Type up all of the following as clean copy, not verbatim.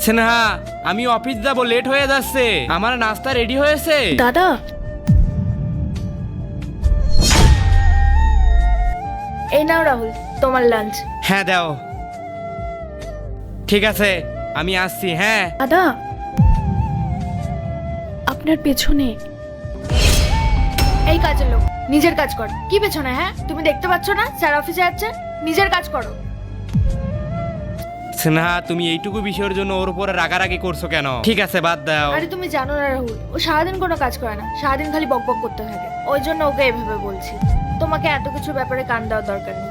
স্নেহা, আমি অফিস যাব, লেট হয়ে যাচ্ছে। আমার নাস্তা রেডি হয়েছে? দাদা, এই নাও রাহুল তোমার লাঞ্চ। হ্যাঁ দাও। ঠিক আছে, আমি আসছি। হ্যাঁ দাদা, আপনার পেছনে এই কাজের লোক, নিজের কাজ কর। কি পেছনে? হ্যাঁ, তুমি দেখতে পাচ্ছ না স্যার অফিসে যাচ্ছে? নিজের কাজ করো। স্নেহা, তুমি এইটুকু বিষয়ের জন্য ওর উপরে রাগারাগি করছো কেন? ঠিক আছে, বাদ দাও। আরে তুমি জানো না রাহুল, ও সারাদিন কোনো কাজ করে না, সারাদিন খালি বকবক করতে থাকে। ওই জন্য ওকে এভাবে বলছি। তোমাকে এত কিছুর ব্যাপারে কান দেওয়ার দরকার নেই,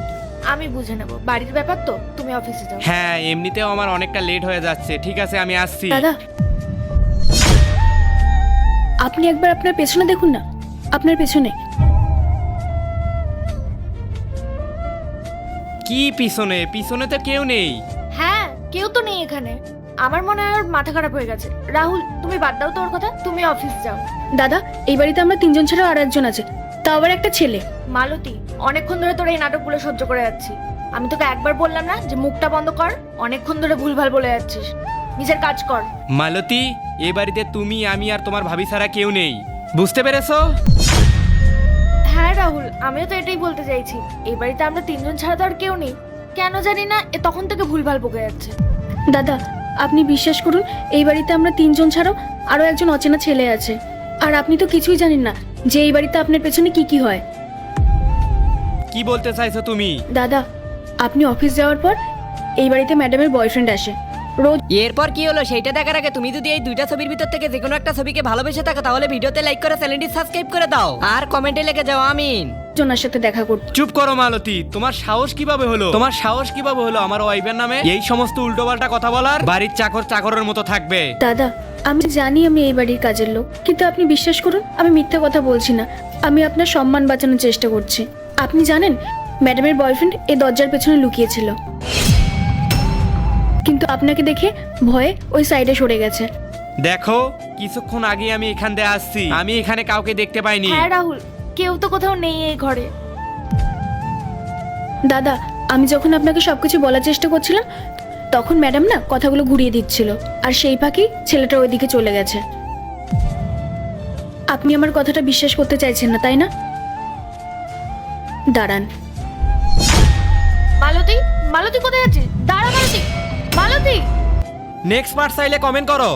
আমি বুঝে নেব। বাড়ির ব্যাপার তো, তুমি অফিসে যাও। হ্যাঁ, এমনিতেও আমার অনেকটা লেট হয়ে যাচ্ছে। ঠিক আছে, আমি আসছি। দাদা, আপনি একবার আপনার পেছনে দেখুন না, আপনার পেছনে। কি পিছনে? পিছনে তো কেউ নেই। হ্যাঁ, কেউ তো নেই এখানে। আমার মনে হয় ওর মাথা খারাপ হয়ে গেছে। রাহুল, তুমি বাদ দাও তো ওর কথা, তুমি অফিস যাও। দাদা, এই বাড়িতে আমরা তিনজন ছাড়া আর একজন আছে, তাও আবার একটা ছেলে। মালতী, অনেকক্ষণ ধরে তোর এই নাটকগুলো সহ্য করে যাচ্ছি। আমি তোকে একবার বললাম না যে মুখটা বন্ধ কর? অনেকক্ষণ ধরে ভুলভাল বলে যাচ্ছিস, নিজের কাজ কর। মালতী, এ বাড়িতে তুমি, আমি আর তোমার ভাবি ছাড়া কেউ নেই, বুঝতে পেরেছো? হ্যাঁ রাহুল, আমিও তো এটাই বলতে চাইছি। এই বাড়িতে আমরা তিনজন ছাড়া তো আর কেউ নেই। কেন জানি না এ তখন থেকে ভুলভাল বকে যাচ্ছে। দাদা, আপনি বিশ্বাস করুন, এই বাড়িতে আমরা তিনজন ছাড়াও আরো একজন অচেনা ছেলে আছে। আর আপনি তো কিছুই জানেন না যে এই বাড়িতে আপনার পেছনে কি কি হয়। কি বলতে চাইছো তুমি? দাদা, আপনি অফিস যাওয়ার পর এই বাড়িতে ম্যাডামের বয়ফ্রেন্ড আসে রোজ। এরপর কি হলো সেইটা দেখার আগে তুমি যদি এই দুইটা ছবির ভিতর থেকে যে কোনো একটা ছবিকে ভালোবেসে থাকো তাহলে ভিডিওতে লাইক করে চ্যানেলটি সাবস্ক্রাইব করে দাও আর কমেন্টে লিখে যাও আমিন। জনের সাথে দেখা করতে। চুপ করো মালতী, তোমার সাহস কিভাবে হলো? তোমার সাহস কিভাবে হলো আমার ওয়াইফের নামে এই সমস্ত উল্টোপাল্টা কথা বলার? বাড়ির চাকর চাকরের মতো থাকবে। দাদা, আমি জানি আমি এই বাড়ির কাজের লোক, কিন্তু আপনি বিশ্বাস করুন আমি মিথ্যা কথা বলছি না। আমি আপনার সম্মান বাঁচানোর চেষ্টা করছি। আপনি জানেন ম্যাডামের বয়ফ্রেন্ড এই দরজার পেছনে লুকিয়েছিল, কিন্তু আপনাকে দেখে ভয়ে ওই সাইডে সরে গেছে। দেখো, কিছুক্ষণ আগে আমি এখান দিয়ে আসছি, আমি এখানে কাউকে দেখতে পাইনি। হ্যাঁ রাহুল, কেউ তো কোথাও নেই এই ঘরে। দাদা, আমি যখন আপনাকে সবকিছু বলার চেষ্টা করছিলাম তখন ম্যাডাম না কথাগুলো ঘুরিয়ে দিচ্ছিল, আর সেই ফাঁকি ছেলেটা ওইদিকে চলে গেছে। আপনি আমার কথাটা বিশ্বাস করতে চাইছেন না, তাই না? দাঁড়ান। মালতী, মালতী কোথায় আছিস? দাঁড়া মালতী, মালতী। নেক্সট পার্ট চাইলে কমেন্ট করো।